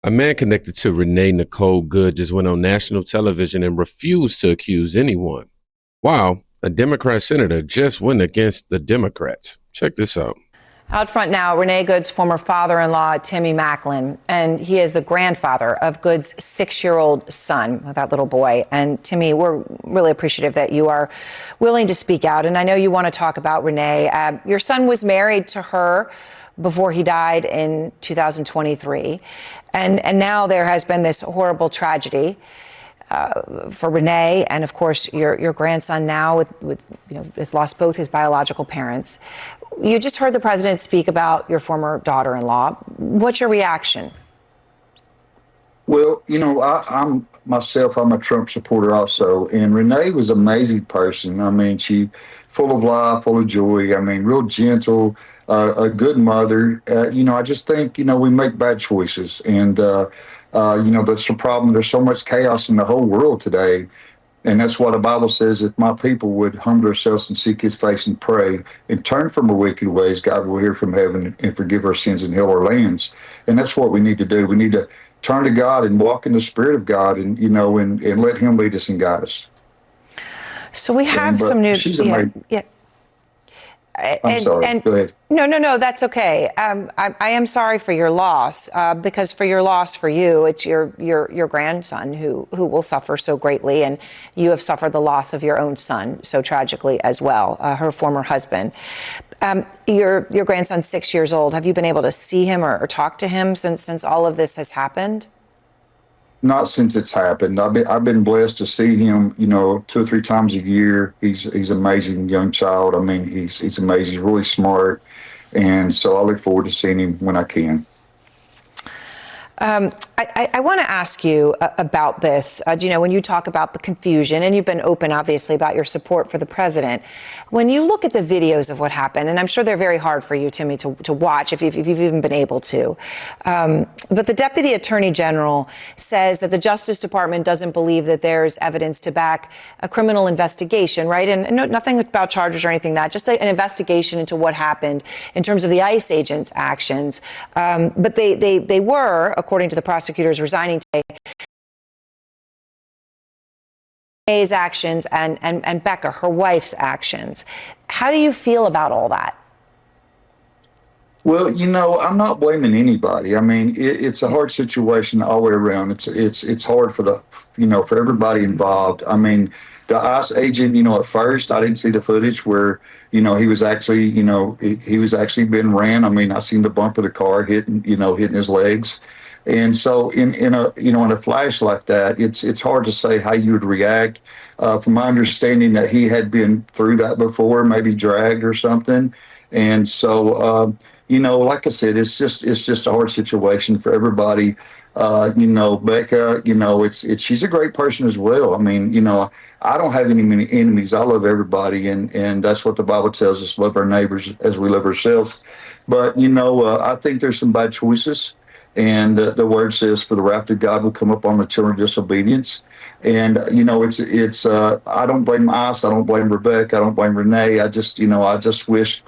A man connected to Nicole Good just went on national television and refused to accuse anyone. Wow, a Democrat senator just went against the Democrats. Check this out. Out front now, Renee Good's former father-in-law, Timmy Macklin, and he is the grandfather of Good's 6-year-old son, that little boy. And Timmy, we're really appreciative that you are willing to speak out. And I know you want to talk about Renee. Your son was married to her before he died in 2023. And now there has been this horrible tragedy for Renee, and of course your grandson now has lost both his biological parents. You just heard the president speak about your former daughter-in-law. What's your reaction? Well, I'm a Trump supporter also, and Renee was an amazing person. I mean, she full of life, full of joy. I mean, real gentle, a good mother. I just think, we make bad choices, and that's the problem. There's so much chaos in the whole world today. And that's what the Bible says, if my people would humble themselves and seek his face and pray and turn from our wicked ways, God will hear from heaven and forgive our sins and heal our lands. And that's what we need to do. We need to turn to God and walk in the Spirit of God and let him lead us and guide us. So we have some news. She's amazing. Yeah. I'm sorry. Go ahead. No, that's okay. I am sorry for your loss, because for your loss for you, it's your grandson who will suffer so greatly, and you have suffered the loss of your own son so tragically as well, her former husband. Your grandson's 6 years old. Have you been able to see him or talk to him since all of this has happened? Not since it's happened. I've been blessed to see him, 2 or 3 times a year. He's an amazing young child. I mean, he's amazing. He's really smart, and so I look forward to seeing him when I can. I want to ask you about this. When you talk about the confusion, and you've been open, obviously, about your support for the president, when you look at the videos of what happened, and I'm sure they're very hard for you, Timmy, to watch, if you've even been able to, but the Deputy Attorney General says that the Justice Department doesn't believe that there's evidence to back a criminal investigation, right? And nothing about charges or anything just an investigation into what happened in terms of the ICE agents' actions. But they were, according to the prosecutors resigning today, May's actions and Becca, her wife's actions. How do you feel about all that? Well, I'm not blaming anybody. I mean, it's a hard situation all the way around. It's hard for for everybody involved. I mean, the ICE agent, at first I didn't see the footage where, he was actually, he was actually being ran. I mean, I seen the bump of the car hitting his legs. And so in a flash like that, it's hard to say how you would react. From my understanding that he had been through that before, maybe dragged or something. And so, like I said, it's just a hard situation for everybody. Becca, she's a great person as well. I mean, I don't have any enemies. I love everybody. And that's what the Bible tells us, love our neighbors as we love ourselves. But, I think there's some bad choices. And the word says, for the wrath of God will come upon the children of disobedience. And, it's I don't blame ICE. I don't blame Rebecca. I don't blame Renee. I just wish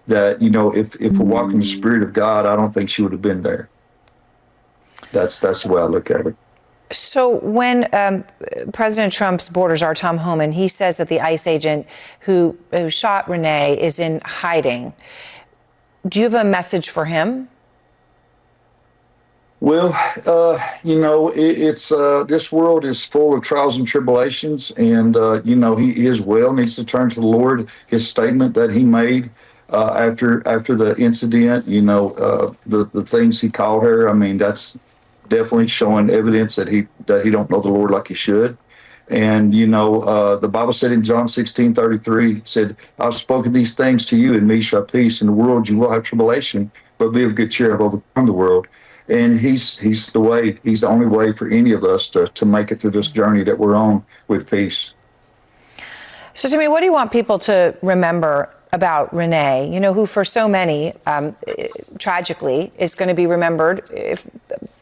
that, if we're walking the Spirit of God, I don't think she would have been there. That's the way I look at it. So when President Trump's borders are Tom Homan, he says that the ICE agent who shot Renee is in hiding. Do you have a message for him? Well, it's this world is full of trials and tribulations, and his will needs to turn to the Lord. His statement that he made after the incident, the things he called her. I mean, that's definitely showing evidence that he don't know the Lord like he should. And the Bible said in John 16:33, said, "I've spoken these things to you, and me shall have peace. In the world you will have tribulation, but be of good cheer. I've overcome the world." And he's the way. He's the only way for any of us to make it through this journey that we're on with peace. So, Timmy, what do you want people to remember about Renee? Who for so many, tragically, is going to be remembered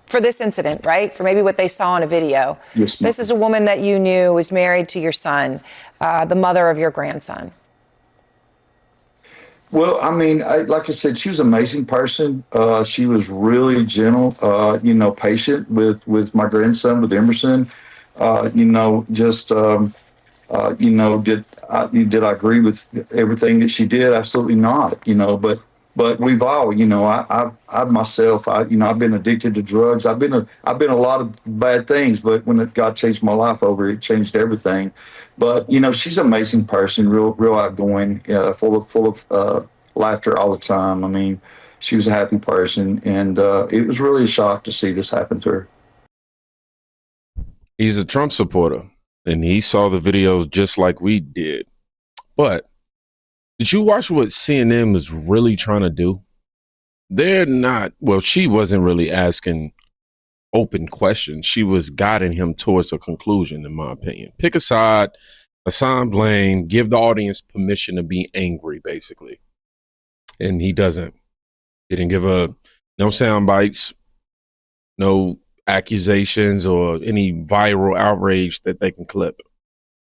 for this incident, right? For maybe what they saw in a video. Yes, ma'am. This is a woman that you knew was married to your son, the mother of your grandson. Well, I mean, like I said, she was an amazing person. She was really gentle, patient with my grandson, with Emerson. Just did I agree with everything that she did? Absolutely not. But we've all, I myself, I've been addicted to drugs. I've been a lot of bad things, but when God changed my life over, it changed everything. But she's an amazing person, real outgoing, full of laughter all the time. I mean, she was a happy person, and it was really a shock to see this happen to her. He's a Trump supporter, and he saw the videos just like we did. But did you watch what CNN was really trying to do? They're not, well, she wasn't really asking open questions. She was guiding him towards a conclusion, in my opinion. Pick a side, assign blame, give the audience permission to be angry, basically. And he doesn't. He didn't give no sound bites, no accusations or any viral outrage that they can clip.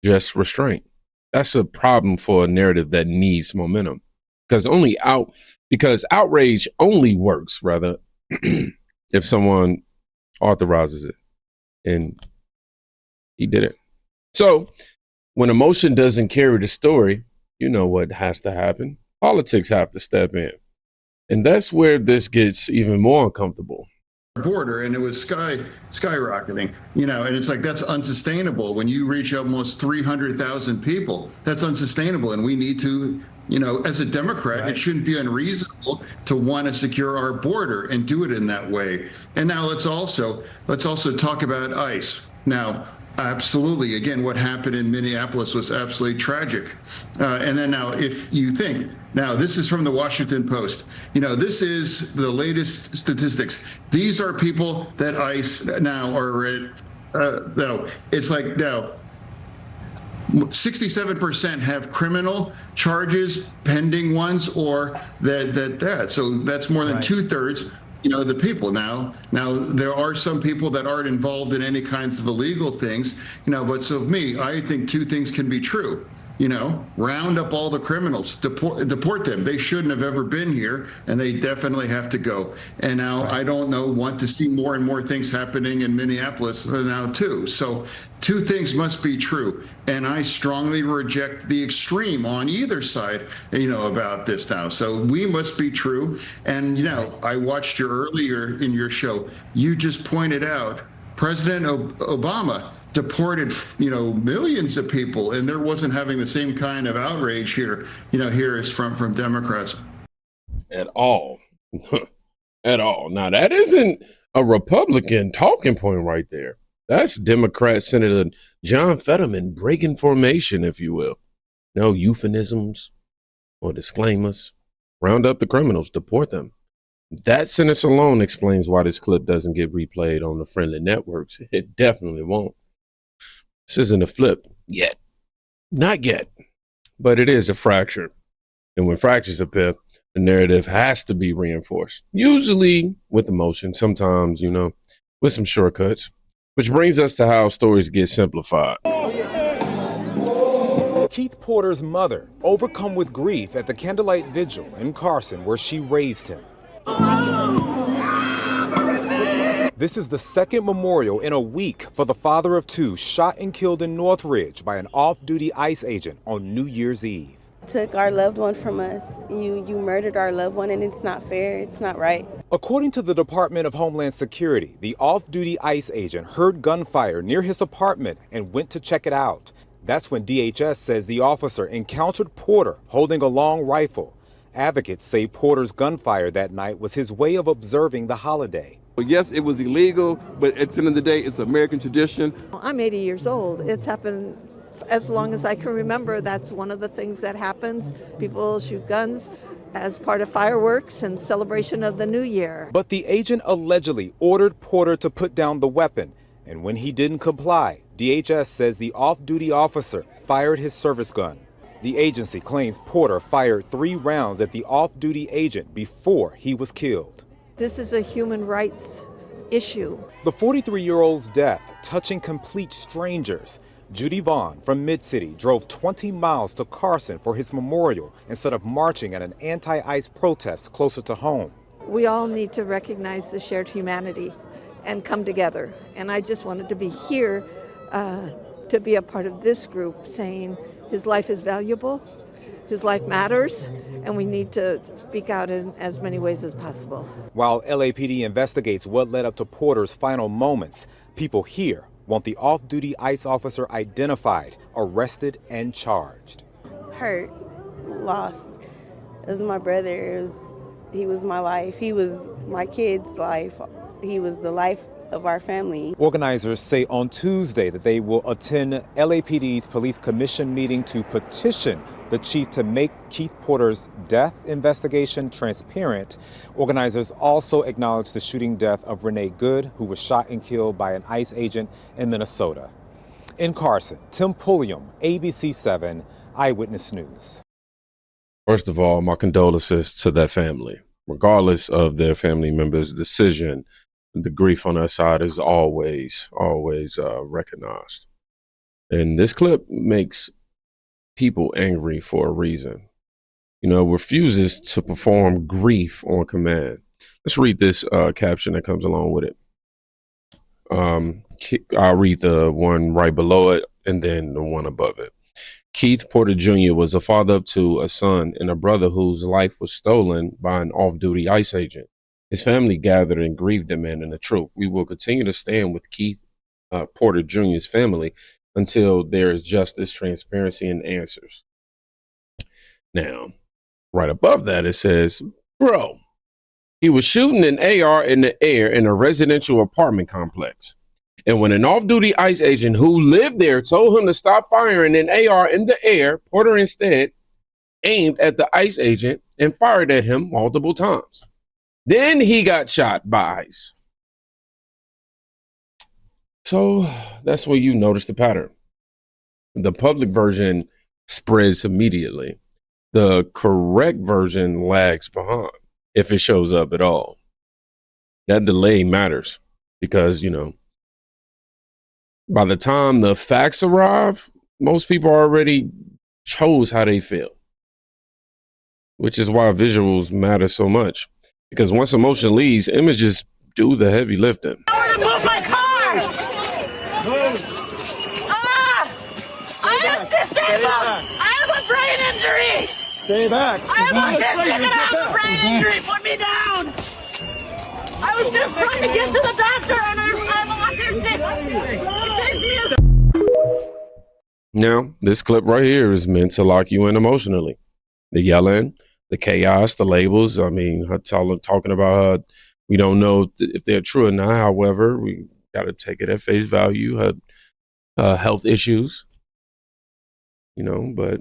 Just restraint. That's a problem for a narrative that needs momentum. Because outrage only works, rather, if someone authorizes it. And he didn't. So when emotion doesn't carry the story, you know what has to happen. Politics have to step in. And that's where this gets even more uncomfortable. Border, and it was skyrocketing, and it's like, that's unsustainable. When you reach almost 300,000 people, that's unsustainable. And we need to, as a Democrat, right, it shouldn't be unreasonable to want to secure our border and do it in that way. And now let's also talk about ICE. Now, absolutely, again, what happened in Minneapolis was absolutely tragic. And then now, if you think, now this is from the Washington Post, this is the latest statistics. These are people that ICE now are, it's like now 67% have criminal charges, pending ones, or that. So that's more than 2/3. The people now there are some people that aren't involved in any kinds of illegal things, but so me, I think two things can be true. Round up all the criminals, deport them. They shouldn't have ever been here, and they definitely have to go. And now I don't want to see more and more things happening in Minneapolis now too. So two things must be true. And I strongly reject the extreme on either side, about this now. So we must be true. And, I watched you earlier in your show. You just pointed out President Obama deported, millions of people, and there wasn't having the same kind of outrage here, here is from Democrats. At all. At all. Now, that isn't a Republican talking point right there. That's Democrat Senator John Fetterman breaking formation, if you will. No euphemisms or disclaimers. Round up the criminals, deport them. That sentence alone explains why this clip doesn't get replayed on the friendly networks. It definitely won't. This isn't a flip yet. Not yet. But it is a fracture. And when fractures appear, the narrative has to be reinforced. Usually with emotion, sometimes, with some shortcuts. Which brings us to how stories get simplified. Keith Porter's mother, overcome with grief at the candlelight vigil in Carson, where she raised him. This is the second memorial in a week for the father of two shot and killed in Northridge by an off-duty ICE agent on New Year's Eve. Took our loved one from us. You murdered our loved one, and it's not fair. It's not right. According to the Department of Homeland Security, the off-duty ICE agent heard gunfire near his apartment and went to check it out. That's when DHS says the officer encountered Porter holding a long rifle. Advocates say Porter's gunfire that night was his way of observing the holiday. Yes, it was illegal, but at the end of the day, it's American tradition. I'm 80 years old. It's happened as long as I can remember. That's one of the things that happens. People shoot guns as part of fireworks and celebration of the new year. But the agent allegedly ordered Porter to put down the weapon. And when he didn't comply, DHS says the off-duty officer fired his service gun. The agency claims Porter fired 3 rounds at the off-duty agent before he was killed. This is a human rights issue. The 43-year-old's death touching complete strangers. Judy Vaughn from Mid-City drove 20 miles to Carson for his memorial instead of marching at an anti-ICE protest closer to home. We all need to recognize the shared humanity and come together. And I just wanted to be here to be a part of this group saying his life is valuable, his life matters, and we need to speak out in as many ways as possible. While LAPD investigates what led up to Porter's final moments, people here want the off-duty ICE officer identified, arrested, and charged. Hurt, lost. It was my brother. He was my life. He was my kid's life. He was the life of our family. Organizers say on Tuesday that they will attend LAPD's police commission meeting to petition the chief to make Keith Porter's death investigation transparent. Organizers also acknowledge the shooting death of Renee Good, who was shot and killed by an ICE agent in Minnesota. In Carson, Tim Pulliam, ABC 7 Eyewitness News. First of all, my condolences to that family. Regardless of their family member's decision, the grief on our side is always recognized. And this clip makes people angry for a reason. You know, refuses to perform grief on command. Let's read this caption that comes along with it. I'll read the one right below it and then the one above it. Keith Porter Jr. was a father to a son and a brother whose life was stolen by an off-duty ICE agent. His family gathered in grief demanding the truth. We will continue to stand with Keith Porter Jr.'s family until there is justice, transparency, and answers. Now, right above that, it says, bro, he was shooting an AR in the air in a residential apartment complex. And when an off-duty ICE agent who lived there told him to stop firing an AR in the air, Porter instead aimed at the ICE agent and fired at him multiple times. Then he got shot by ICE. So that's where you notice the pattern. The public version spreads immediately. The correct version lags behind, if it shows up at all. That delay matters because, you know, by the time the facts arrive, most people already chose how they feel, which is why visuals matter so much. Because once emotion leaves, images do the heavy lifting. I want to move my car! I am disabled! I have a brain injury! Stay back! I am autistic and I have a brain injury! Put me down! I was just trying to get to the doctor and I'm autistic! It takes me a... Now, this clip right here is meant to lock you in emotionally. The yelling, the chaos, the labels. I mean, her talking about we don't know if they're true or not. However, we got to take it at face value. Her health issues, you know, but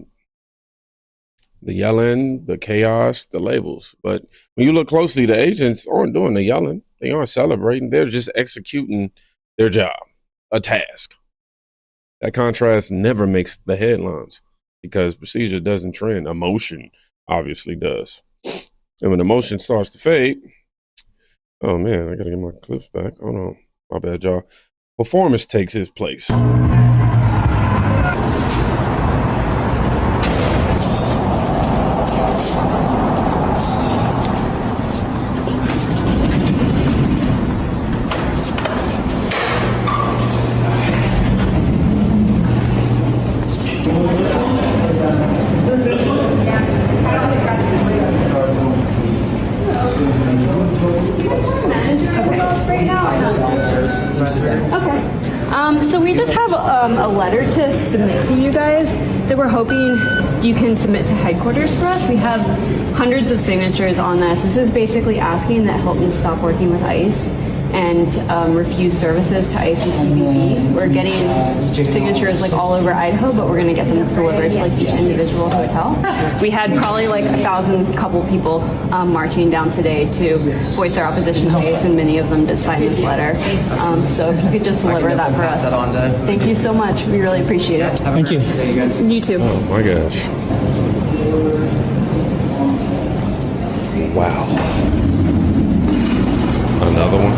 the yelling, the chaos, the labels. But when you look closely, the agents aren't doing the yelling. They aren't celebrating. They're just executing their job, a task. That contrast never makes the headlines because procedure doesn't trend. Emotion obviously does. And when emotion starts to fade, oh man, I gotta get my clips back. Hold on. My bad, y'all. Performance takes its place. So we just have a letter to submit to you guys that we're hoping you can submit to headquarters for us. We have hundreds of signatures on this. This is basically asking that Hilton stop working with ICE and refuse services to ICE and CBP. We're getting signatures like all over Idaho, but we're going to get them delivered to like each individual hotel. We had probably like 1,000 couple people marching down today to voice their opposition to ICE, and many of them did sign this letter. So if you could just deliver that for us. Thank you so much. We really appreciate it. Thank you. You too. Oh my gosh. Wow. Another one.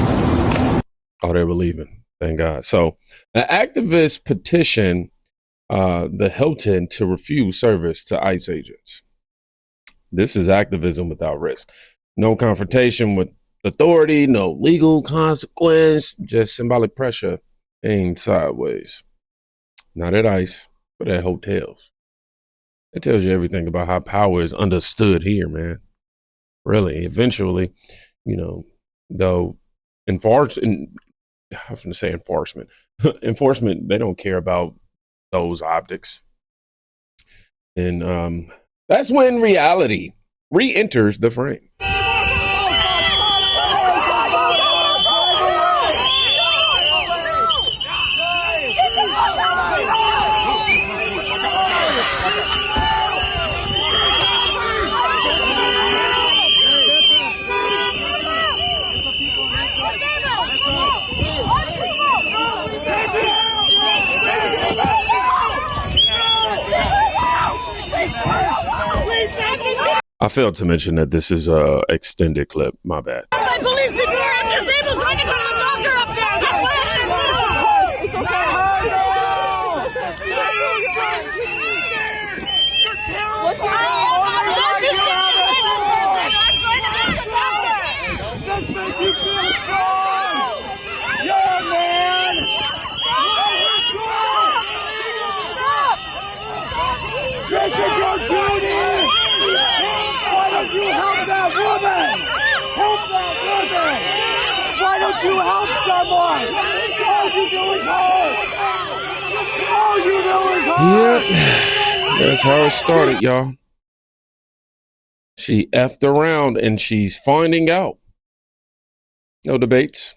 Oh, they were leaving. Thank God. So an activist petition the Hilton to refuse service to ICE agents. This is activism without risk. No confrontation with authority, no legal consequence, just symbolic pressure aimed sideways. Not at ICE, but at hotels. It tells you everything about how power is understood here, man. Really, eventually, though, enforcement, they don't care about those optics. And that's when reality re-enters the frame. I failed to mention that this is a extended clip. My bad. My police before I'm disabled trying to go to the doctor up there. That's why I didn't move. It's okay. What's your Just make you feel strong. Yeah, man. This is your duty. Why don't you help that woman? Help that woman. Why don't you help someone? All you do is hurt. All you do is hurt. Yep. That's how it started, y'all. She effed around and she's finding out. No debates.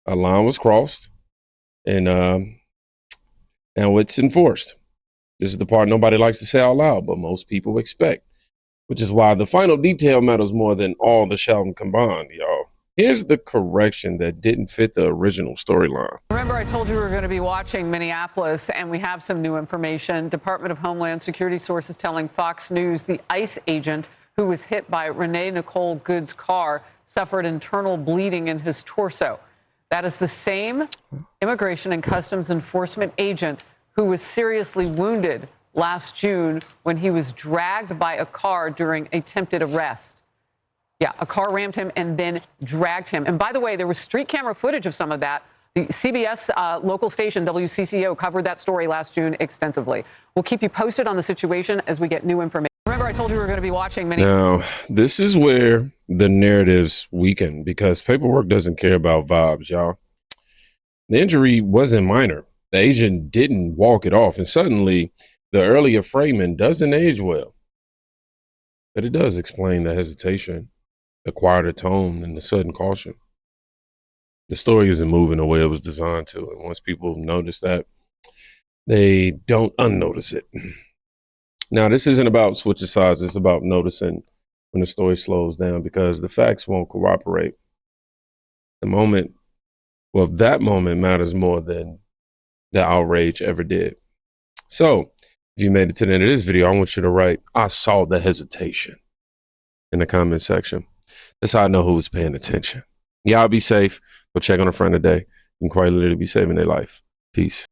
A line was crossed. And now it's enforced. This is the part nobody likes to say out loud, but most people expect. Which is why the final detail matters more than all the shouting combined, y'all. Here's the correction that didn't fit the original storyline. Remember, I told you we were going to be watching Minneapolis, and we have some new information. Department of Homeland Security sources telling Fox News the ICE agent who was hit by Renee Nicole Good's car suffered internal bleeding in his torso. That is the same Immigration and Customs Enforcement agent who was seriously wounded last June when he was dragged by a car during attempted arrest. Yeah, a car rammed him and then dragged him. And by the way, there was street camera footage of some of that. The CBS local station, WCCO, covered that story last June extensively. We'll keep you posted on the situation as we get new information. Remember, I told you we were going to be watching many. Now, this is where the narratives weaken because paperwork doesn't care about vibes, y'all. The injury wasn't minor. The agent didn't walk it off. And suddenly, the earlier framing doesn't age well. But it does explain the hesitation, the quieter tone, and the sudden caution. The story isn't moving the way it was designed to. And once people notice that, they don't unnotice it. Now, this isn't about switching sides. It's about noticing when the story slows down because the facts won't cooperate. That moment matters more than the outrage ever did. So, if you made it to the end of this video, I want you to write, I saw the hesitation in the comment section. That's how I know who was paying attention. Y'all be safe. Go check on a friend today. You can quite literally be saving their life. Peace.